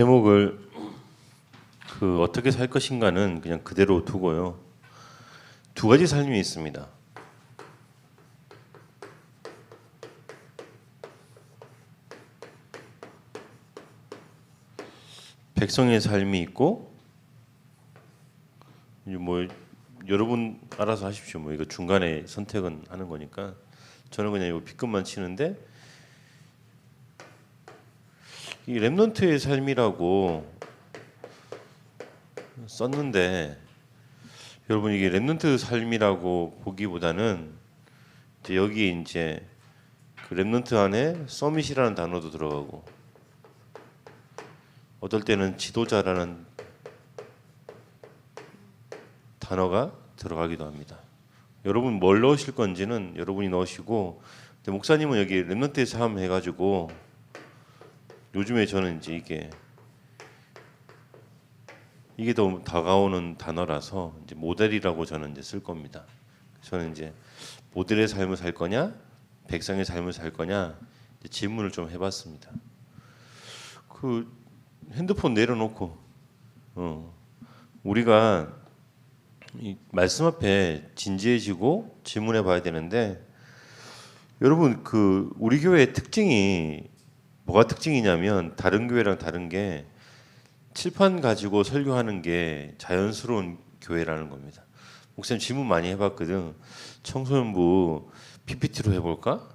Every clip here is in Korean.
제목을 어떻게 살 것인가는 그냥 그대로 두고요. 두 가지 삶이 있습니다. 백성의 삶이 있고, 뭐 여러분 알아서 하십시오. 뭐 이거 중간에 선택은 하는 거니까 저는 그냥 이거 B급만 치는데, 이 렘넌트의 삶이라고 썼는데, 여러분 이게 렘넌트 삶이라고 보기보다는 이제 여기에 이제 그 렘넌트 안에 서밋이라는 단어도 들어가고, 어떨 때는 지도자라는 단어가 들어가기도 합니다. 여러분 뭘 넣으실 건지는 여러분이 넣으시고, 근데 목사님은 여기 렘넌트의 삶 해가지고, 요즘에 저는 이제 이게 더 다가오는 단어라서 이제 모델이라고 저는 이제 쓸 겁니다. 저는 이제 모델의 삶을 살 거냐, 백성의 삶을 살 거냐 이제 질문을 좀 해봤습니다. 그 핸드폰 내려놓고 우리가 이 말씀 앞에 진지해지고 질문해봐야 되는데, 여러분 우리 교회의 특징이 뭐가 특징이냐면, 다른 교회랑 다른 게 칠판 가지고 설교하는 게 자연스러운 교회라는 겁니다. 목사님 질문 많이 해봤거든. 청소년부 PPT로 해볼까?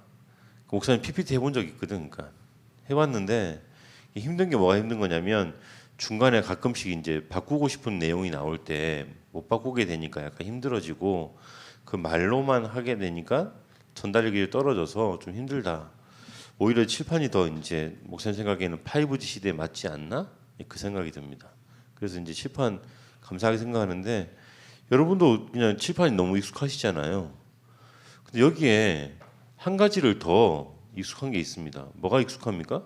목사님 PPT 해본 적 있거든. 그러니까 해봤는데 힘든 게 뭐가 힘든 거냐면, 중간에 가끔씩 이제 바꾸고 싶은 내용이 나올 때 못 바꾸게 되니까 약간 힘들어지고, 그 말로만 하게 되니까 전달력이 떨어져서 좀 힘들다. 오히려 칠판이 더 이제 목사님 생각에는 5G 시대에 맞지 않나? 그 생각이 듭니다. 그래서 이제 칠판 감사하게 생각하는데, 여러분도 그냥 칠판이 너무 익숙하시잖아요. 근데 여기에 한 가지를 더 익숙한 게 있습니다. 뭐가 익숙합니까?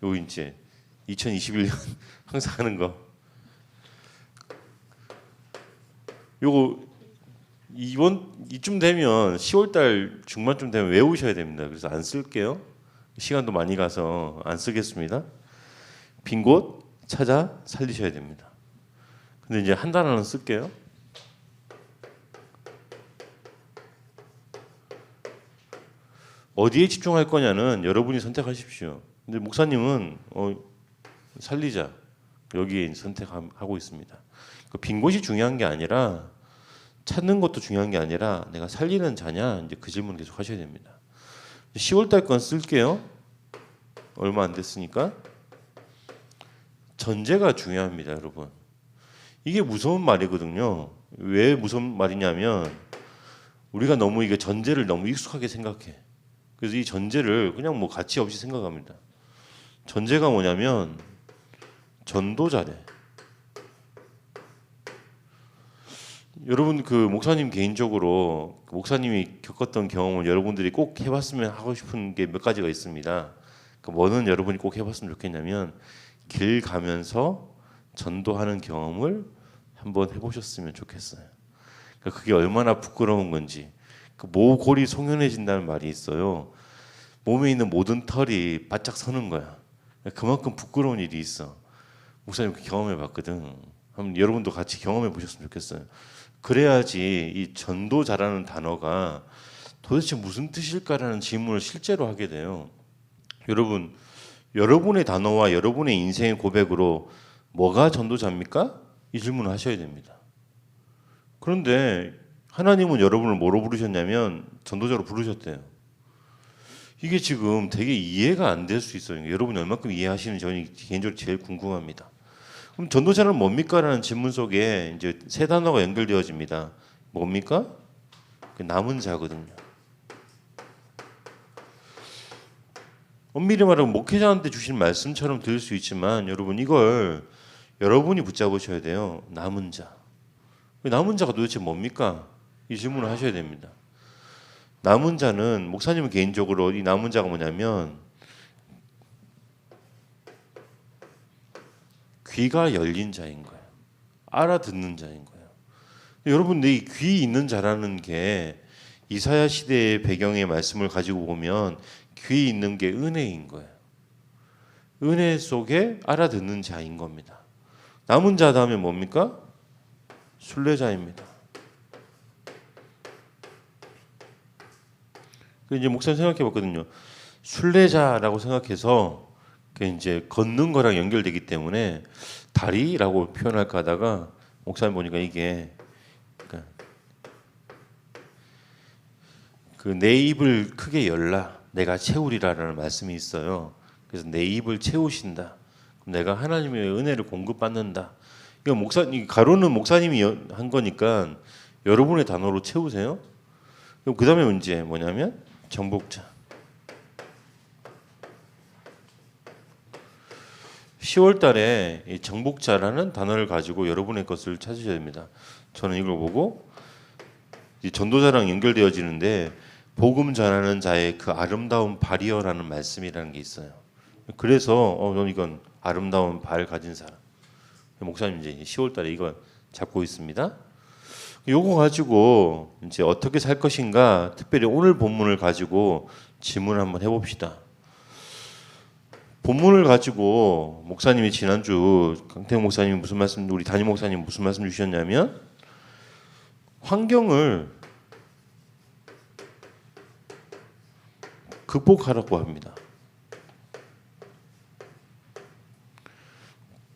요 이제 2021년 항상 하는 거. 요거 이쯤 되면 10월달 중반쯤 되면 외우셔야 됩니다. 그래서 안 쓸게요. 시간도 많이 가서 안 쓰겠습니다. 빈 곳 찾아 살리셔야 됩니다. 근데 이제 한 단어는 쓸게요. 어디에 집중할 거냐는 여러분이 선택하십시오. 근데 목사님은 살리자, 여기에 선택하고 있습니다. 빈 곳이 중요한 게 아니라, 찾는 것도 중요한 게 아니라, 내가 살리는 자냐, 이제 그 질문 계속 하셔야 됩니다. 10월달 건 쓸게요. 얼마 안 됐으니까. 전제가 중요합니다, 여러분. 이게 무서운 말이거든요. 왜 무서운 말이냐면, 우리가 너무 이게 전제를 너무 익숙하게 생각해. 그래서 이 전제를 그냥 뭐 가치 없이 생각합니다. 전제가 뭐냐면 전도자래. 여러분 목사님 개인적으로 목사님이 겪었던 경험을 여러분들이 꼭 해봤으면 하고 싶은 게 몇 가지가 있습니다. 뭐는 여러분이 꼭 해봤으면 좋겠냐면, 길 가면서 전도하는 경험을 한번 해보셨으면 좋겠어요. 그게 얼마나 부끄러운 건지. 모골이 송연해진다는 말이 있어요. 몸에 있는 모든 털이 바짝 서는 거야. 그만큼 부끄러운 일이 있어. 목사님 경험해봤거든. 한번 여러분도 같이 경험해 보셨으면 좋겠어요. 그래야지 이 전도자라는 단어가 도대체 무슨 뜻일까라는 질문을 실제로 하게 돼요. 여러분, 여러분의 단어와 여러분의 인생의 고백으로 뭐가 전도자입니까? 이 질문을 하셔야 됩니다. 그런데 하나님은 여러분을 뭐로 부르셨냐면 전도자로 부르셨대요. 이게 지금 되게 이해가 안 될 수 있어요. 여러분이 얼마큼 이해하시는지 저는 개인적으로 제일 궁금합니다. 그럼 전도자는 뭡니까? 라는 질문 속에 이제 세 단어가 연결되어집니다. 뭡니까? 남은 자거든요. 엄밀히 말하면 목회자한테 주신 말씀처럼 들을 수 있지만, 여러분 이걸 여러분이 붙잡으셔야 돼요. 남은 자. 남은 자가 도대체 뭡니까? 이 질문을 하셔야 됩니다. 남은 자는, 목사님은 개인적으로 이 남은 자가 뭐냐면, 귀가 열린 자인 거예요. 알아듣는 자인 거예요. 여러분, 이 귀 있는 자라는 게 이사야 시대의 배경의 말씀을 가지고 보면 귀 있는 게 은혜인 거예요. 은혜 속에 알아듣는 자인 겁니다. 남은 자 다음에 뭡니까? 순례자입니다. 이제 목사님 생각해봤거든요. 순례자라고 생각해서 이제 걷는 거랑 연결되기 때문에 다리라고 표현할까 하다가 목사님 보니까 이게 그러니까 그 내 입을 크게 열라 내가 채우리라라는 말씀이 있어요. 그래서 내 입을 채우신다. 내가 하나님의 은혜를 공급받는다. 이거 목사님 가로는 목사님이 한 거니까 여러분의 단어로 채우세요. 그럼 그 다음에 문제 뭐냐면 정복자. 10월 달에 이 정복자라는 단어를 가지고 여러분의 것을 찾으셔야 됩니다. 저는 이걸 보고 이 전도자랑 연결되어지는데 복음 전하는 자의 그 아름다운 발이여라는 말씀이라는 게 있어요. 그래서 저는 이건 아름다운 발 가진 사람. 목사님 이제 10월 달에 이거 잡고 있습니다. 요거 가지고 이제 어떻게 살 것인가 특별히 오늘 본문을 가지고 질문 한번 해봅시다. 본문을 가지고 목사님이 지난주 강태형 목사님이 무슨 말씀, 우리 담임 목사님 무슨 말씀 주셨냐면 환경을 극복하라고 합니다.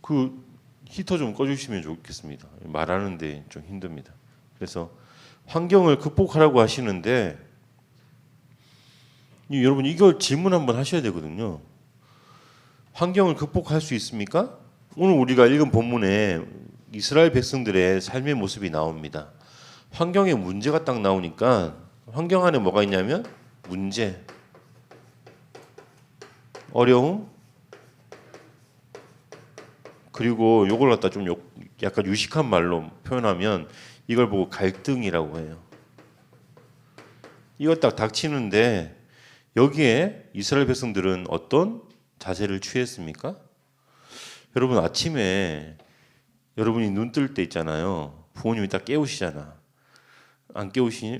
그 히터 좀 꺼주시면 좋겠습니다. 말하는데 좀 힘듭니다. 그래서 환경을 극복하라고 하시는데 여러분 이걸 질문 한번 하셔야 되거든요. 환경을 극복할 수 있습니까? 오늘 우리가 읽은 본문에 이스라엘 백성들의 삶의 모습이 나옵니다. 환경에 문제가 딱 나오니까 환경 안에 뭐가 있냐면 문제, 어려움, 그리고 요걸 갖다 좀 약간 유식한 말로 표현하면 이걸 보고 갈등이라고 해요. 이거 딱 닥치는데 여기에 이스라엘 백성들은 어떤 자세를 취했습니까? 여러분 아침에 여러분이 눈 뜰 때 있잖아요. 부모님이 딱 깨우시잖아. 안 깨우시니?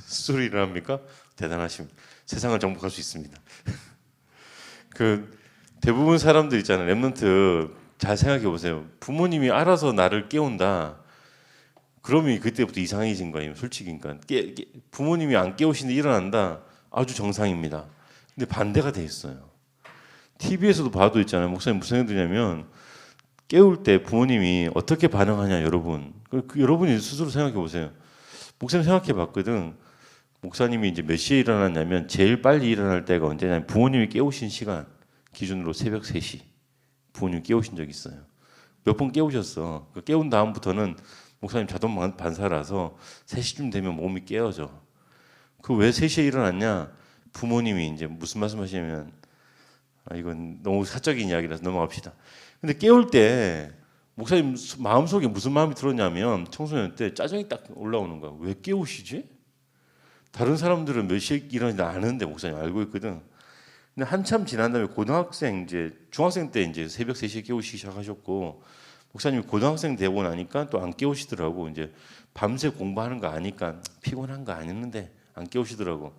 수술을 합니까? 대단하십니다. 세상을 정복할 수 있습니다. 그 대부분 사람들 있잖아요. 랩런트 잘 생각해 보세요. 부모님이 알아서 나를 깨운다. 그러면 그때부터 이상해진 거예요. 솔직히 그러니까 부모님이 안 깨우시는데 일어난다. 아주 정상입니다. 근데 반대가 돼 있어요. TV에서도 봐도 있잖아요. 목사님 무슨 얘기냐면 깨울 때 부모님이 어떻게 반응하냐 여러분. 여러분이 스스로 생각해 보세요. 목사님 생각해 봤거든. 목사님이 이제 몇 시에 일어났냐면 제일 빨리 일어날 때가 언제냐면 부모님이 깨우신 시간 기준으로 새벽 3시 부모님 깨우신 적 있어요. 몇 번 깨우셨어. 깨운 다음부터는 목사님 자동 반사라서 3시쯤 되면 몸이 깨어져. 그 왜 3시에 일어났냐? 부모님이 이제 무슨 말씀하시냐면 이건 너무 사적인 이야기라서 넘어갑시다. 근데 깨울 때 목사님 마음속에 무슨 마음이 들었냐면 청소년 때 짜증이 딱 올라오는 거야. 왜 깨우시지? 다른 사람들은 몇 시에 일어나는지 아는데 목사님 알고 있거든. 근데 한참 지난 다음에 고등학생 이제 중학생 때 이제 새벽 3시에 깨우시기 시작하셨고 목사님이 고등학생 되고 나니까 또 안 깨우시더라고. 이제 밤새 공부하는 거 아니까 피곤한 거 아니었는데 안 깨우시더라고.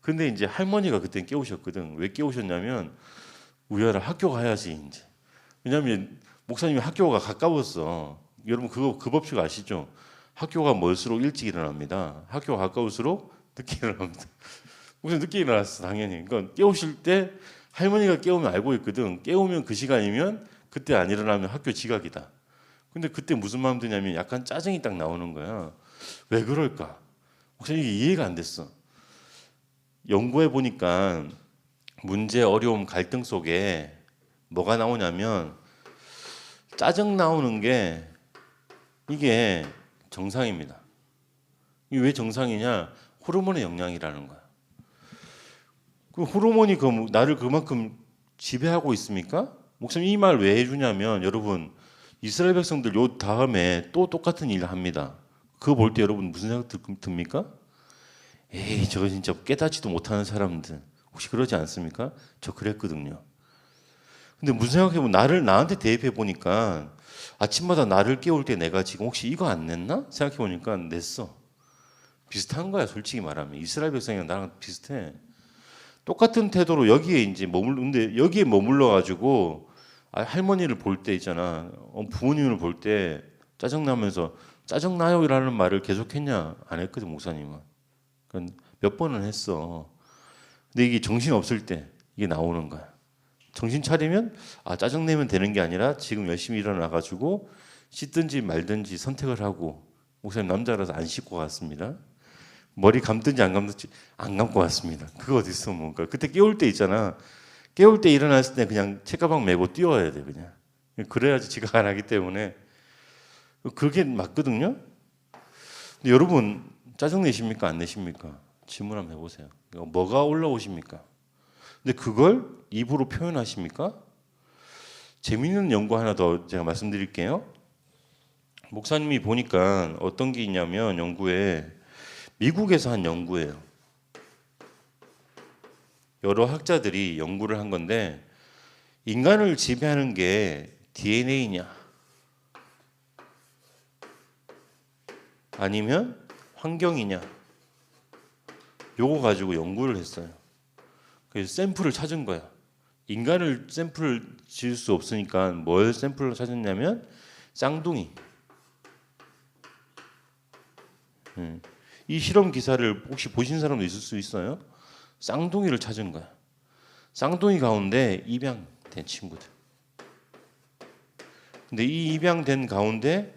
근데 이제 할머니가 그때 깨우셨거든. 왜 깨우셨냐면 우리 아들 학교 가야지 이제. 왜냐면 목사님이 학교가 가까웠어. 여러분 그 법칙 아시죠? 학교가 멀수록 일찍 일어납니다. 학교가 가까울수록 늦게 일어납니다. 목사님 늦게 일어났어 당연히. 그러니까 깨우실 때 할머니가 깨우면 알고 있거든. 깨우면 그 시간이면 그때 안 일어나면 학교 지각이다. 근데 그때 무슨 마음 드냐면 약간 짜증이 딱 나오는 거야. 왜 그럴까? 목사님 이게 이해가 안 됐어. 연구해 보니까 문제, 어려움, 갈등 속에 뭐가 나오냐면 짜증 나오는 게 이게 정상입니다. 이게 왜 정상이냐? 호르몬의 영향이라는 거야. 그 호르몬이 나를 그만큼 지배하고 있습니까? 목사님 이 말 왜 해주냐면 여러분 이스라엘 백성들 요 다음에 또 똑같은 일을 합니다. 그거 볼 때 여러분 무슨 생각 듭니까? 에이 저거 진짜 깨닫지도 못하는 사람들 혹시 그러지 않습니까? 저 그랬거든요. 근데 무슨 생각해보면 나한테 대입해 보니까 아침마다 나를 깨울 때 내가 지금 혹시 이거 안 냈나? 생각해 보니까 냈어. 비슷한 거야 솔직히 말하면. 이스라엘 백성이랑 나랑 비슷해. 똑같은 태도로 여기에 이제 머물는데 여기에 머물러 가지고 할머니를 볼 때 있잖아. 부모님을 볼 때 짜증나면서 짜증나요라는 말을 계속했냐? 안 했거든 목사님은. 몇 번은 했어. 근데 이게 정신 없을 때 이게 나오는 거야. 정신 차리면 짜증내면 되는 게 아니라 지금 열심히 일어나 가지고 씻든지 말든지 선택을 하고 목사님 남자라서 안 씻고 갔습니다. 머리 감든지 안 감든지 안 감고 왔습니다. 그거 어디 있어 뭔가. 그때 깨울 때 있잖아. 깨울 때 일어났을 때 그냥 책가방 메고 뛰어야 돼 그냥. 그래야지 지각 안 하기 때문에 그게 맞거든요. 근데 여러분 짜증 내십니까 안 내십니까? 질문 한번 해보세요. 뭐가 올라오십니까? 근데 그걸 입으로 표현하십니까? 재미있는 연구 하나 더 제가 말씀드릴게요. 목사님이 보니까 어떤 게 있냐면 연구에 미국에서 한 연구예요. 여러 학자들이 연구를 한 건데 인간을 지배하는 게 DNA냐 아니면 환경이냐 요거 가지고 연구를 했어요. 그래서 샘플을 찾은 거야. 인간을 샘플을 지을 수 없으니까 뭘 샘플로 찾았냐면 쌍둥이. 이 실험 기사를 혹시 보신 사람도 있을 수 있어요? 쌍둥이를 찾은 거야. 쌍둥이 가운데 입양된 친구들. 근데 이 입양된 가운데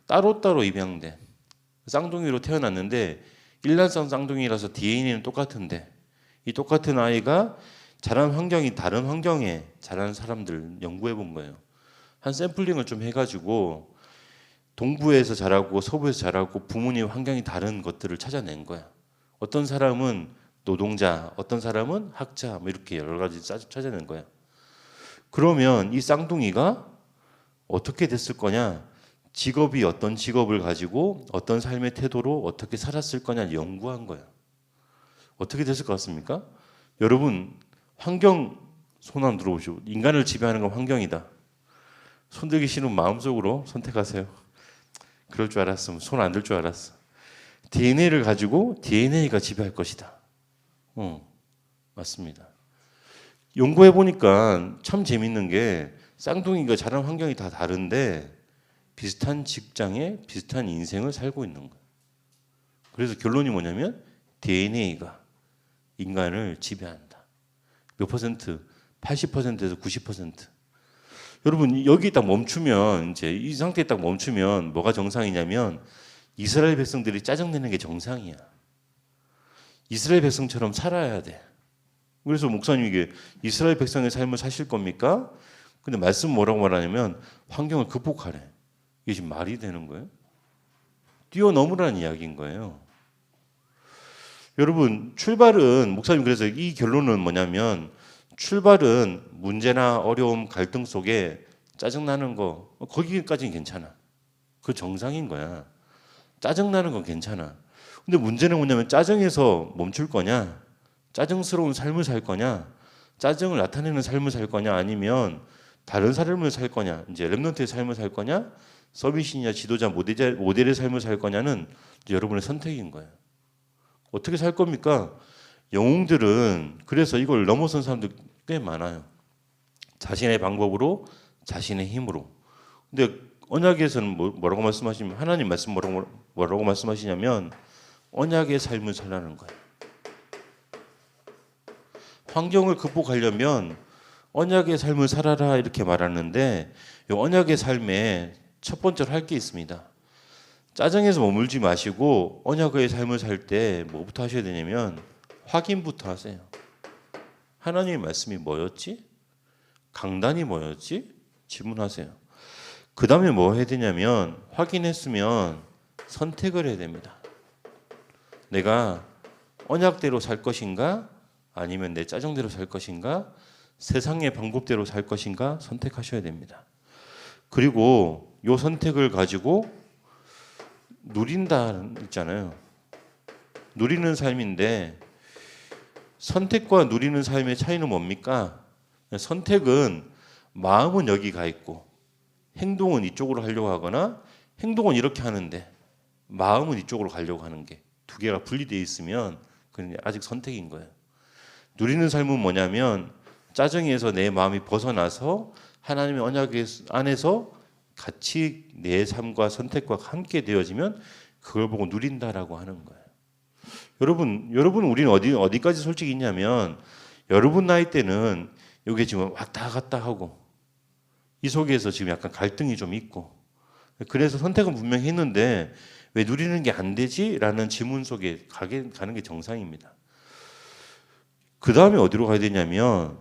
따로따로 입양된 쌍둥이로 태어났는데 일란성 쌍둥이라서 DNA는 똑같은데 이 똑같은 아이가 자란 환경이 다른 환경에 자란 사람들 연구해 본 거예요. 한 샘플링을 좀 해가지고 동부에서 자라고 서부에서 자라고 부모님 환경이 다른 것들을 찾아낸 거야. 어떤 사람은 노동자, 어떤 사람은 학자, 뭐 이렇게 여러 가지 찾아낸 거야. 그러면 이 쌍둥이가 어떻게 됐을 거냐? 직업이 어떤 직업을 가지고 어떤 삶의 태도로 어떻게 살았을 거냐 연구한 거야. 어떻게 됐을 것 같습니까? 여러분 환경 손 한번 들어보시고 인간을 지배하는 건 환경이다. 손들기 싫으면 마음속으로 선택하세요. 그럴 줄 알았으면 손 안 들 줄 알았어. DNA를 가지고 DNA가 지배할 것이다. 맞습니다. 연구해 보니까 참 재밌는 게 쌍둥이가 자란 환경이 다 다른데 비슷한 직장에 비슷한 인생을 살고 있는 거예요. 그래서 결론이 뭐냐면 DNA가 인간을 지배한다. 몇 퍼센트? 80%에서 90%. 여러분 여기 딱 멈추면 이제 이 상태에 딱 멈추면 뭐가 정상이냐면 이스라엘 백성들이 짜증내는 게 정상이야. 이스라엘 백성처럼 살아야 돼. 그래서 목사님이 이게 이스라엘 백성의 삶을 사실 겁니까? 근데 말씀 뭐라고 말하냐면 환경을 극복하래. 이게 지금 말이 되는 거예요? 뛰어넘으라는 이야기인 거예요. 여러분 출발은 목사님 그래서 이 결론은 뭐냐면 출발은 문제나 어려움, 갈등 속에 짜증나는 거 거기까지는 괜찮아. 그 정상인 거야. 짜증나는 건 괜찮아. 근데 문제는 뭐냐면 짜증에서 멈출 거냐? 짜증스러운 삶을 살 거냐? 짜증을 나타내는 삶을 살 거냐? 아니면 다른 삶을 살 거냐? 이제 렘넌트의 삶을 살 거냐? 서비스냐 지도자 모델의 삶을 살 거냐는 이제 여러분의 선택인 거예요. 어떻게 살 겁니까? 영웅들은 그래서 이걸 넘어선 사람들 꽤 많아요. 자신의 방법으로, 자신의 힘으로. 근데 언약에서는 뭐라고 말씀하시면 하나님 말씀 뭐라고 말씀하시냐면 언약의 삶을 살라는 거예요. 환경을 극복하려면 언약의 삶을 살아라 이렇게 말하는데 이 언약의 삶에 첫 번째로 할 게 있습니다. 짜증에서 머물지 마시고 언약의 삶을 살 때 뭐부터 하셔야 되냐면 확인부터 하세요. 하나님의 말씀이 뭐였지? 강단이 뭐였지? 질문하세요. 그 다음에 뭐 해야 되냐면 확인했으면 선택을 해야 됩니다. 내가 언약대로 살 것인가? 아니면 내 짜증대로 살 것인가? 세상의 방법대로 살 것인가? 선택하셔야 됩니다. 그리고 이 선택을 가지고 누린다 있잖아요. 누리는 삶인데 선택과 누리는 삶의 차이는 뭡니까? 선택은 마음은 여기 가 있고 행동은 이쪽으로 하려고 하거나 행동은 이렇게 하는데 마음은 이쪽으로 가려고 하는 게 두 개가 분리되어 있으면 그건 아직 선택인 거예요. 누리는 삶은 뭐냐면 짜증에서 내 마음이 벗어나서 하나님의 언약 안에서 같이 내 삶과 선택과 함께 되어지면 그걸 보고 누린다라고 하는 거예요. 여러분 우리는 어디까지 솔직히 있냐면 여러분 나이 때는 이게 지금 왔다 갔다 하고 이 속에서 지금 약간 갈등이 좀 있고 그래서 선택은 분명히 했는데 왜 누리는 게 안 되지? 라는 질문 속에 가는 게 정상입니다. 그 다음에 어디로 가야 되냐면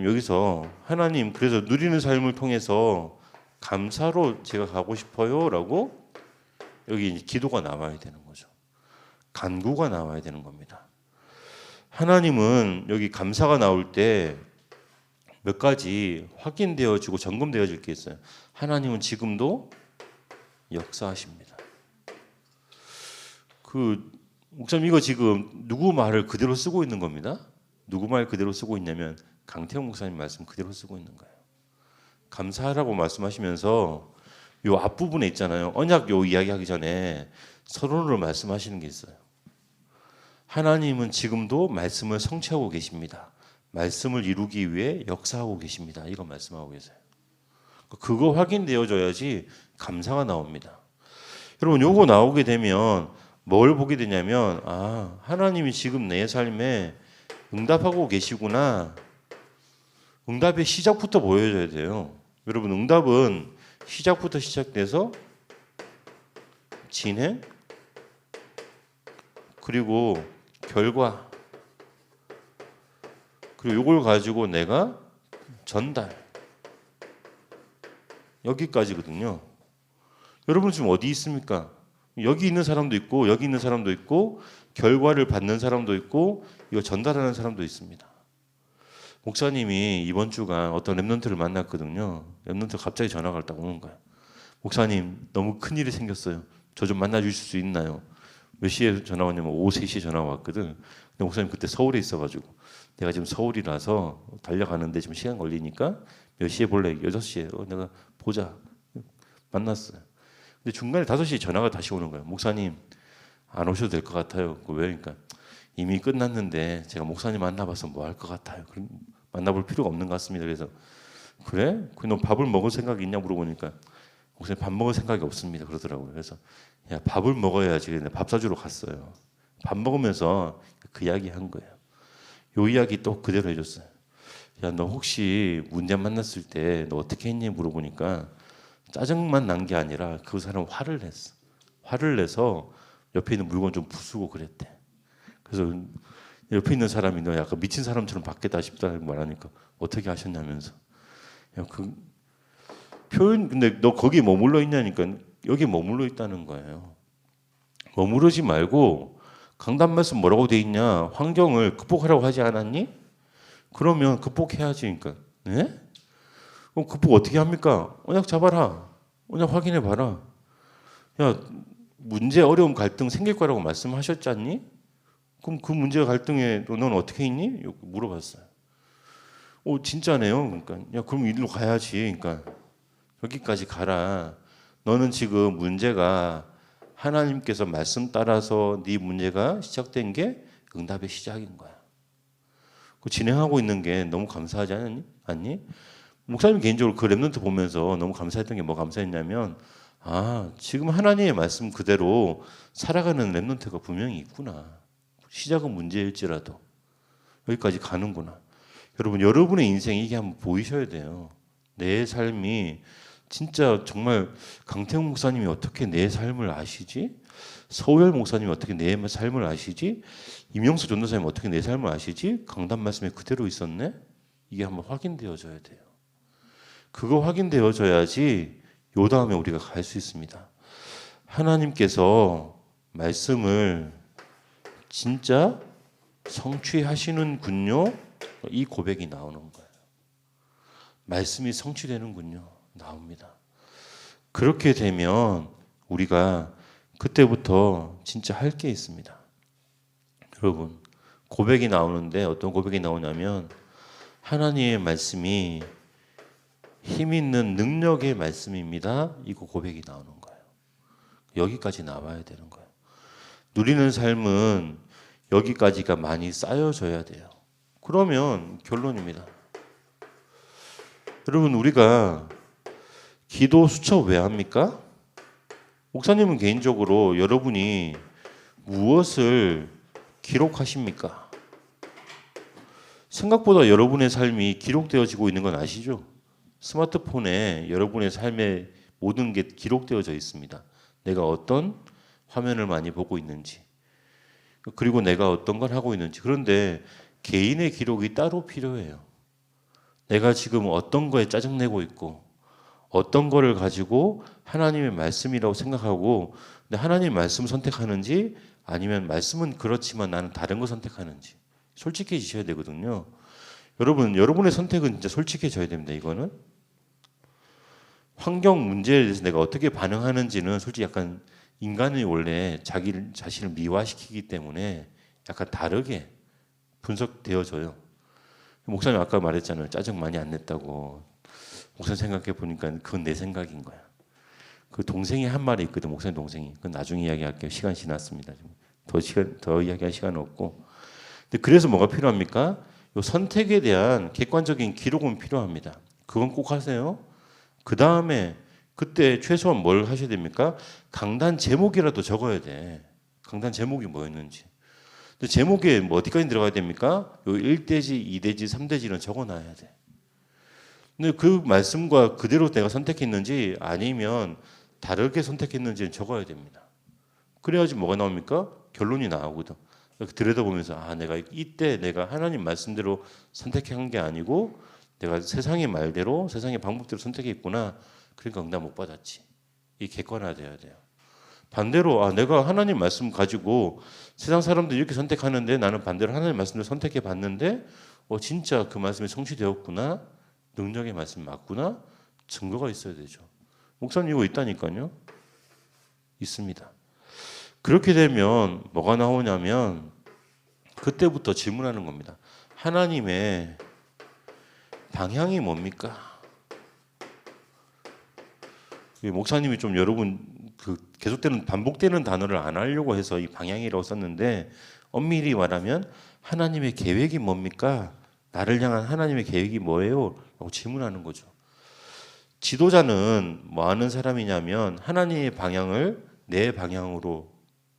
여기서 하나님 그래서 누리는 삶을 통해서 감사로 제가 가고 싶어요 라고 여기 기도가 나와야 되는 거죠. 간구가 나와야 되는 겁니다. 하나님은 여기 감사가 나올 때 몇 가지 확인되어지고 점검되어질 게 있어요. 하나님은 지금도 역사하십니다. 목사님 이거 지금 누구 말을 그대로 쓰고 있는 겁니다. 누구 말 그대로 쓰고 있냐면 강태형 목사님 말씀 그대로 쓰고 있는 거예요. 감사하라고 말씀하시면서 요 앞부분에 있잖아요. 언약 요 이야기하기 전에 서론으로 말씀하시는 게 있어요. 하나님은 지금도 말씀을 성취하고 계십니다. 말씀을 이루기 위해 역사하고 계십니다. 이거 말씀하고 계세요. 그거 확인되어져야지 감사가 나옵니다. 여러분 요거 나오게 되면 뭘 보게 되냐면 하나님이 지금 내 삶에 응답하고 계시구나. 응답의 시작부터 보여줘야 돼요. 여러분 응답은 시작부터 시작돼서 진행 그리고 결과 그리고 이걸 가지고 내가 전달 여기까지거든요. 여러분 지금 어디 있습니까? 여기 있는 사람도 있고 여기 있는 사람도 있고 결과를 받는 사람도 있고 이거 전달하는 사람도 있습니다. 목사님이 이번 주간 어떤 랩런트를 만났거든요. 랩런트가 갑자기 전화가 딱 오는 거예요. 목사님 너무 큰일이 생겼어요. 저 좀 만나 주실 수 있나요? 몇 시에 전화 왔냐면 오후 3시에 전화 왔거든. 근데 목사님 그때 서울에 있어가지고 내가 지금 서울이라서 달려가는데 지금 시간 걸리니까 몇 시에 볼래? 6시에 내가 보자. 만났어요. 근데 중간에 5시에 전화가 다시 오는 거예요. 목사님 안 오셔도 될 것 같아요. 왜? 그러니까 이미 끝났는데 제가 목사님 만나봐서 뭐 할 것 같아요. 그럼 만나볼 필요가 없는 것 같습니다. 그래서 그래? 너 밥을 먹을 생각이 있냐 물어보니까 목사님 밥 먹을 생각이 없습니다. 그러더라고요. 그래서 야 밥을 먹어야지. 근데 밥 사주러 갔어요. 밥 먹으면서 그 이야기 한 거예요. 요 이야기 또 그대로 해줬어요. 야 너 혹시 문제 만났을 때 너 어떻게 했니 물어보니까 짜증만 난 게 아니라 그 사람 화를 냈어. 화를 내서 옆에 있는 물건 좀 부수고 그랬대. 그래서 옆에 있는 사람이 너 약간 미친 사람처럼 받겠다 싶다고 말하니까 어떻게 하셨냐면서 야, 그 표현 근데 너 거기 머물러 있냐니까 여기 머물러 있다는 거예요. 머무르지 말고 강단 말씀 뭐라고 돼 있냐 환경을 극복하라고 하지 않았니? 그러면 극복해야지. 그러니까 네? 그럼 극복 어떻게 합니까? 언약 잡아라. 언약 확인해 봐라. 야 문제 어려움 갈등 생길 거라고 말씀하셨지 않니? 그럼 그 문제 갈등에 넌 어떻게 있니? 물어봤어요. 진짜네요. 그러니까 야 그럼 이리로 가야지. 그러니까 여기까지 가라. 너는 지금 문제가 하나님께서 말씀 따라서 네 문제가 시작된 게 응답의 시작인 거야. 그 진행하고 있는 게 너무 감사하지 않니? 목사님 개인적으로 그 랩런트 보면서 너무 감사했던 게 뭐 감사했냐면 지금 하나님의 말씀 그대로 살아가는 랩런트가 분명히 있구나. 시작은 문제일지라도 여기까지 가는구나. 여러분의 인생이 이게 한번 보이셔야 돼요. 내 삶이 진짜 정말 강태형 목사님이 어떻게 내 삶을 아시지? 서우열 목사님이 어떻게 내 삶을 아시지? 임영수 전도사님이 어떻게 내 삶을 아시지? 강단 말씀에 그대로 있었네? 이게 한번 확인되어져야 돼요. 그거 확인되어져야지 요 다음에 우리가 갈 수 있습니다. 하나님께서 말씀을 진짜 성취하시는군요. 이 고백이 나오는 거예요. 말씀이 성취되는군요. 나옵니다. 그렇게 되면 우리가 그때부터 진짜 할 게 있습니다. 여러분 고백이 나오는데 어떤 고백이 나오냐면 하나님의 말씀이 힘 있는 능력의 말씀입니다. 이거 고백이 나오는 거예요. 여기까지 나와야 되는 거예요. 누리는 삶은 여기까지가 많이 쌓여져야 돼요. 그러면 결론입니다. 여러분, 우리가 기도 수첩 왜 합니까? 목사님은 개인적으로 여러분이 무엇을 기록하십니까? 생각보다 여러분의 삶이 기록되어지고 있는 건 아시죠? 스마트폰에 여러분의 삶의 모든 게 기록되어져 있습니다. 내가 어떤 화면을 많이 보고 있는지, 그리고 내가 어떤 걸 하고 있는지. 그런데 개인의 기록이 따로 필요해요. 내가 지금 어떤 거에 짜증내고 있고 어떤 거를 가지고 하나님의 말씀이라고 생각하고, 근데 하나님 말씀 선택하는지 아니면 말씀은 그렇지만 나는 다른 거 선택하는지 솔직해지셔야 되거든요. 여러분, 여러분의 선택은 진짜 솔직해져야 됩니다. 이거는 환경 문제에 대해서 내가 어떻게 반응하는지는 솔직히 약간 인간이 원래 자기 자신을 미화시키기 때문에 약간 다르게 분석되어져요. 목사님 아까 말했잖아요. 짜증 많이 안 냈다고. 목사님 생각해 보니까 그건 내 생각인 거야. 그 동생이 한 말이 있거든. 목사님 동생이. 그건 나중에 이야기할게요. 시간 지났습니다. 더 이야기할 시간은 없고. 근데 그래서 뭐가 필요합니까? 요 선택에 대한 객관적인 기록은 필요합니다. 그건 꼭 하세요. 그 다음에 그때 최소한 뭘 하셔야 됩니까? 강단 제목이라도 적어야 돼. 강단 제목이 뭐였는지. 근데 제목에 뭐 어디까지 들어가야 됩니까? 요 1대지, 2대지, 3대지는 적어놔야 돼. 근데 그 말씀과 그대로 내가 선택했는지 아니면 다르게 선택했는지는 적어야 됩니다. 그래야지 뭐가 나옵니까? 결론이 나오거든. 들여다보면서 아, 내가 이때 내가 하나님 말씀대로 선택한 게 아니고 내가 세상의 말대로 세상의 방법대로 선택했구나. 그러니까 응답 못 받았지. 이 객관화돼야 돼요. 반대로 아, 내가 하나님 말씀 가지고 세상 사람들 이렇게 선택하는데 나는 반대로 하나님 말씀을 선택해 봤는데 진짜 그 말씀이 성취되었구나. 능력의 말씀 맞구나. 증거가 있어야 되죠. 목사님 이거 있다니까요. 있습니다. 그렇게 되면 뭐가 나오냐면 그때부터 질문하는 겁니다. 하나님의 방향이 뭡니까? 목사님이 좀 여러분 그 계속되는 반복되는 단어를 안 하려고 해서 이 방향이라고 썼는데 엄밀히 말하면 하나님의 계획이 뭡니까? 나를 향한 하나님의 계획이 뭐예요? 라고 질문하는 거죠. 지도자는 뭐 하는 사람이냐면 하나님의 방향을 내 방향으로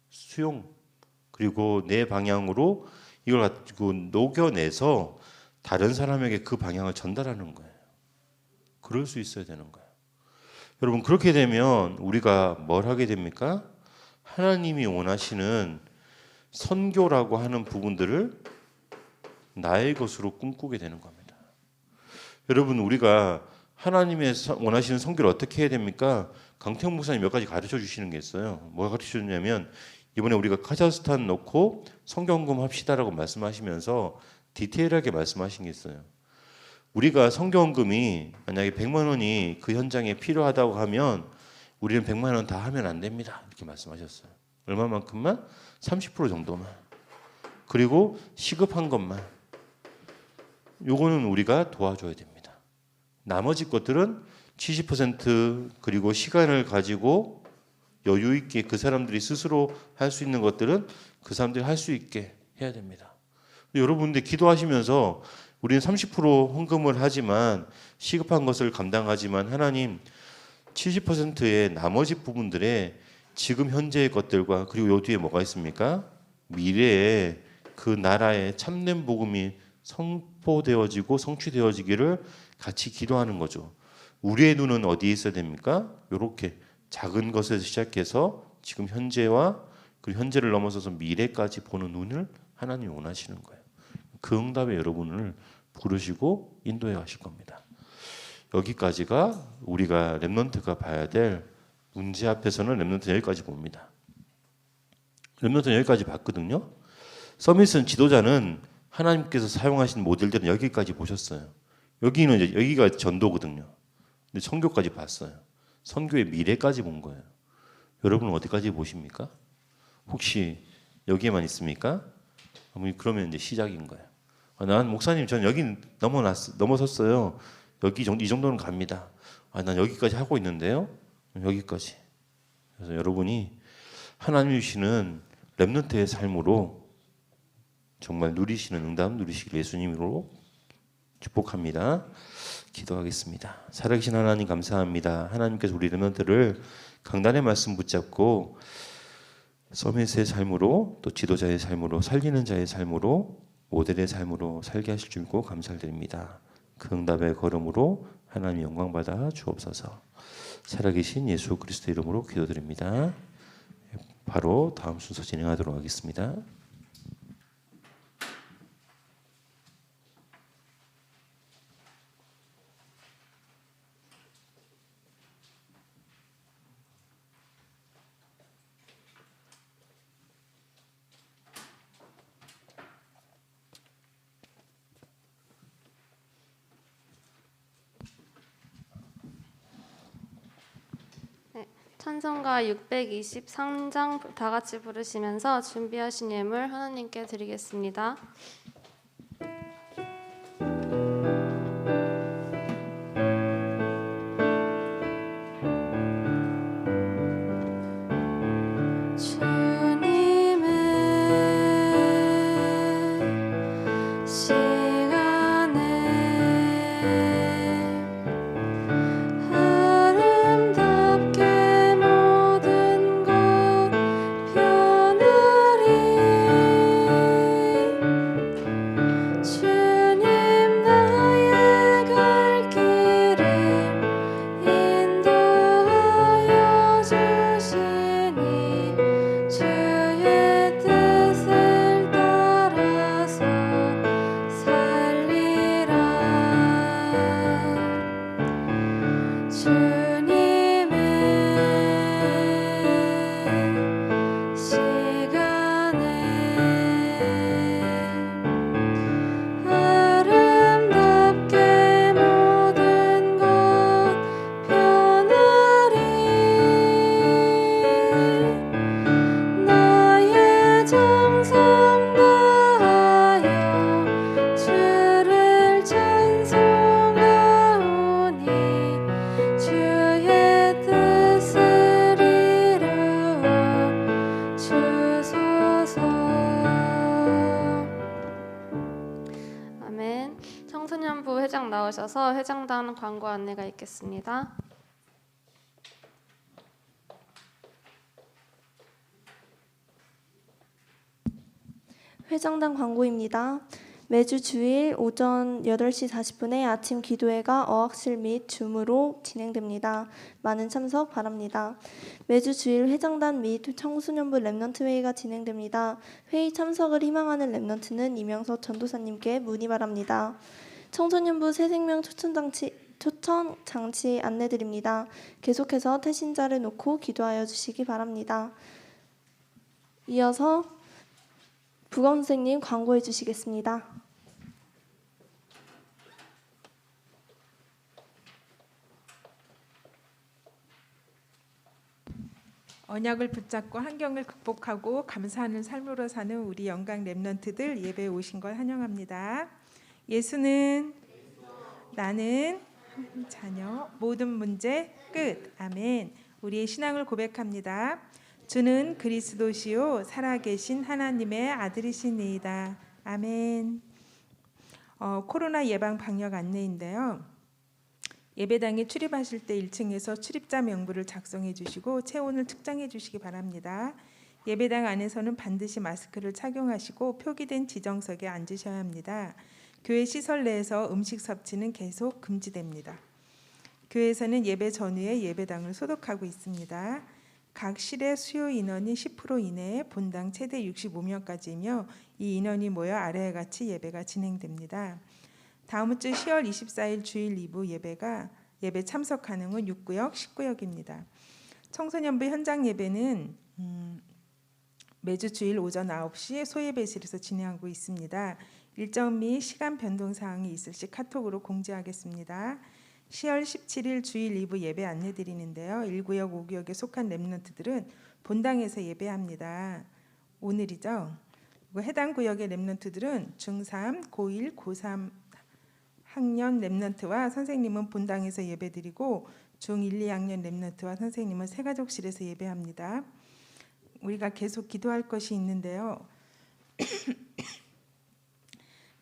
수용, 그리고 내 방향으로 이걸 가지고 녹여내서 다른 사람에게 그 방향을 전달하는 거예요. 그럴 수 있어야 되는 거예요. 여러분, 그렇게 되면 우리가 뭘 하게 됩니까? 하나님이 원하시는 선교라고 하는 부분들을 나의 것으로 꿈꾸게 되는 겁니다. 여러분, 우리가 하나님의 원하시는 선교를 어떻게 해야 됩니까? 강태형 목사님 몇 가지 가르쳐 주시는 게 있어요. 뭐가 가르쳐 주냐면 이번에 우리가 카자흐스탄 놓고 선교헌금 합시다라고 말씀하시면서 디테일하게 말씀하신 게 있어요. 우리가 선교헌금이 만약에 100만 원이 그 현장에 필요하다고 하면 우리는 100만 원 다 하면 안 됩니다. 이렇게 말씀하셨어요. 얼마만큼만? 30% 정도만. 그리고 시급한 것만. 요거는 우리가 도와줘야 됩니다. 나머지 것들은 70% 그리고 시간을 가지고 여유 있게 그 사람들이 스스로 할 수 있는 것들은 그 사람들이 할 수 있게 해야 됩니다. 여러분들 기도하시면서 우리는 30% 헌금을 하지만 시급한 것을 감당하지만 하나님 70%의 나머지 부분들에 지금 현재의 것들과 그리고 요 뒤에 뭐가 있습니까? 미래에 그 나라의 참된 복음이 선포되어지고 성취되어지기를 같이 기도하는 거죠. 우리의 눈은 어디에 있어야 됩니까? 이렇게 작은 것에서 시작해서 지금 현재와 그리고 현재를 넘어서서 미래까지 보는 눈을 하나님이 원하시는 거예요. 그 응답에 여러분을 부르시고 인도해 가실 겁니다. 여기까지가 우리가 렘넌트가 봐야 될 문제 앞에서는 렘넌트는 여기까지 봅니다. 렘넌트는 여기까지 봤거든요. 서밋은 지도자는 하나님께서 사용하신 모델들은 여기까지 보셨어요. 여기는 이제 여기가 전도거든요. 근데 선교까지 봤어요. 선교의 미래까지 본 거예요. 여러분은 어디까지 보십니까? 혹시 여기에만 있습니까? 그러면 이제 시작인 거예요. 난 목사님 전 여기 넘어섰어요. 여기 이 정도는 갑니다. 난 여기까지 하고 있는데요. 여기까지. 그래서 여러분이 하나님 주시는 렘넌트의 삶으로 정말 누리시는 응답 누리시길 예수님으로 축복합니다. 기도하겠습니다. 살아계신 하나님 감사합니다. 하나님께서 우리 렘넌트를 강단의 말씀 붙잡고 서밋의 삶으로 또 지도자의 삶으로 살리는 자의 삶으로 모델의 삶으로 살게 하실 줄 믿고 감사드립니다. 그 응답의 걸음으로 하나님 영광 받아 주옵소서. 살아계신 예수 그리스도 이름으로 기도드립니다. 바로 다음 순서 진행하도록 하겠습니다. 찬송가 623장 다 같이 부르시면서 준비하신 예물 하나님께 드리겠습니다. 청소년부 회장 나오셔서 회장단 광고 안내가 있겠습니다. 회장단 광고입니다. 매주 주일 오전 8시 40분에 아침 기도회가 어학실 및 줌으로 진행됩니다. 많은 참석 바랍니다. 매주 주일 회장단 및 청소년부 렘넌트 회의가 진행됩니다. 회의 참석을 희망하는 렘넌트는 이명석 전도사님께 문의 바랍니다. 청소년부 새생명 초청 장치 안내드립니다. 계속해서 태신자를 놓고 기도하여 주시기 바랍니다. 이어서 부검 선생님 광고해 주시겠습니다. 언약을 붙잡고 환경을 극복하고 감사하는 삶으로 사는 우리 영광 렘넌트들 예배에 오신 걸 환영합니다. 예수는 나는 자녀 모든 문제 끝. 아멘. 우리의 신앙을 고백합니다. 주는 그리스도시요 살아계신 하나님의 아들이시니이다. 아멘. 코로나 예방 방역 안내인데요. 예배당에 출입하실 때 1층에서 출입자 명부를 작성해 주시고 체온을 측정해 주시기 바랍니다. 예배당 안에서는 반드시 마스크를 착용하시고 표기된 지정석에 앉으셔야 합니다. 교회 시설 내에서 음식 섭취는 계속 금지됩니다. 교회에서는 예배 전후에 예배당을 소독하고 있습니다. 각 실의 수요 인원이 10% 이내에 본당 최대 65명까지이며 이 인원이 모여 아래와 같이 예배가 진행됩니다. 다음 주 10월 24일 주일 2부 예배 참석 가능은 6구역, 10구역입니다. 청소년부 현장 예배는 매주 주일 오전 9시 소예배실에서 진행하고 있습니다. 일정 및 시간 변동 사항이 있을 시 카톡으로 공지하겠습니다. 10월 17일 주일 2부 예배 안내드리는데요. 1구역, 5구역에 속한 렘넌트들은 본당에서 예배합니다. 오늘이죠. 그리고 해당 구역의 렘넌트들은 중3, 고1, 고3 학년 렘넌트와 선생님은 본당에서 예배드리고 중1, 2학년 렘넌트와 선생님은 새가족실에서 예배합니다. 우리가 계속 기도할 것이 있는데요.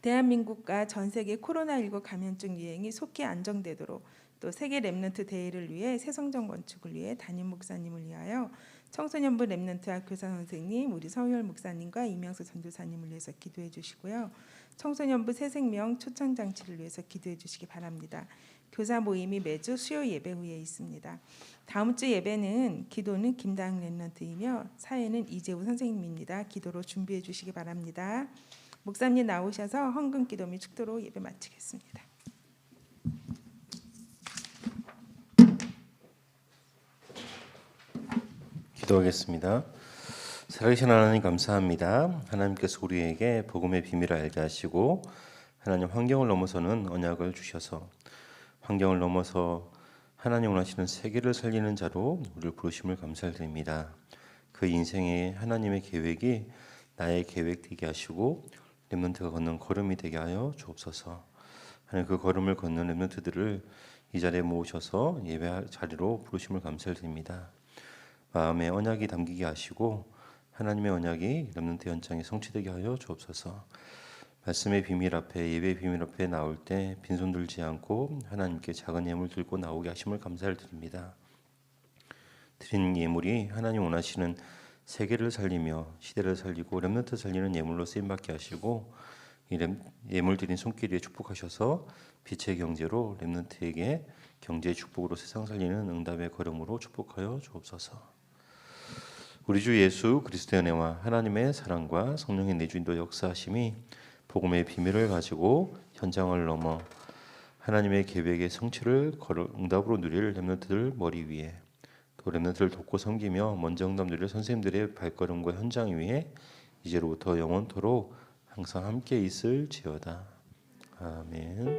대한민국과 전 세계 코로나19 감염증 유행이 속히 안정되도록 또 세계 렘넌트 대회를 위해 새성전 건축을 위해 담임 목사님을 위하여 청소년부 렘넌트학 교사 선생님 우리 서유열 목사님과 이명수 전도사님을 위해서 기도해 주시고요. 청소년부 새생명 초청 장치를 위해서 기도해 주시기 바랍니다. 교사 모임이 매주 수요 예배 후에 있습니다. 다음 주 예배는 기도는 김다흥 렘넌트이며 사회는 이재우 선생님입니다. 기도로 준비해 주시기 바랍니다. 목사님 나오셔서 헌금 기도 및 축도로 예배 마치겠습니다. 기도하겠습니다. 살아계신 하나님 감사합니다. 하나님께서 우리에게 복음의 비밀을 알게 하시고 하나님 환경을 넘어서는 언약을 주셔서 환경을 넘어서 하나님 원하시는 세계를 살리는 자로 우리를 부르심을 감사드립니다. 그 인생에 하나님의 계획이 나의 계획 되게 하시고 렘넌트가 걷는 걸음이 되게 하여 주옵소서. 하나님 그 걸음을 걷는 렘넌트들을 이 자리에 모으셔서 예배 자리로 부르심을 감사드립니다. 마음에 언약이 담기게 하시고 하나님의 언약이 렘넌트 현장에 성취되게 하여 주옵소서. 말씀의 비밀 앞에 예배의 비밀 앞에 나올 때 빈손 들지 않고 하나님께 작은 예물 들고 나오게 하심을 감사를 드립니다. 드리는 예물이 하나님 원하시는 세계를 살리며 시대를 살리고 렘넌트 살리는 예물로 쓰임받게 하시고 이 예물 드린 손길에 축복하셔서 빛의 경제로 렘넌트에게 경제의 축복으로 세상 살리는 응답의 걸음으로 축복하여 주옵소서. 우리 주 예수 그리스도의 은혜와 하나님의 사랑과 성령의 내주인도 역사하심이 복음의 비밀을 가지고 현장을 넘어 하나님의 계획의 성취를 응답으로 누릴 렘넌트들 머리 위에 또 렘넌트를 돕고 섬기며 먼저 응답 누릴 선생님들의 발걸음과 현장 위에 이제로부터 영원토록 항상 함께 있을지어다. 아멘.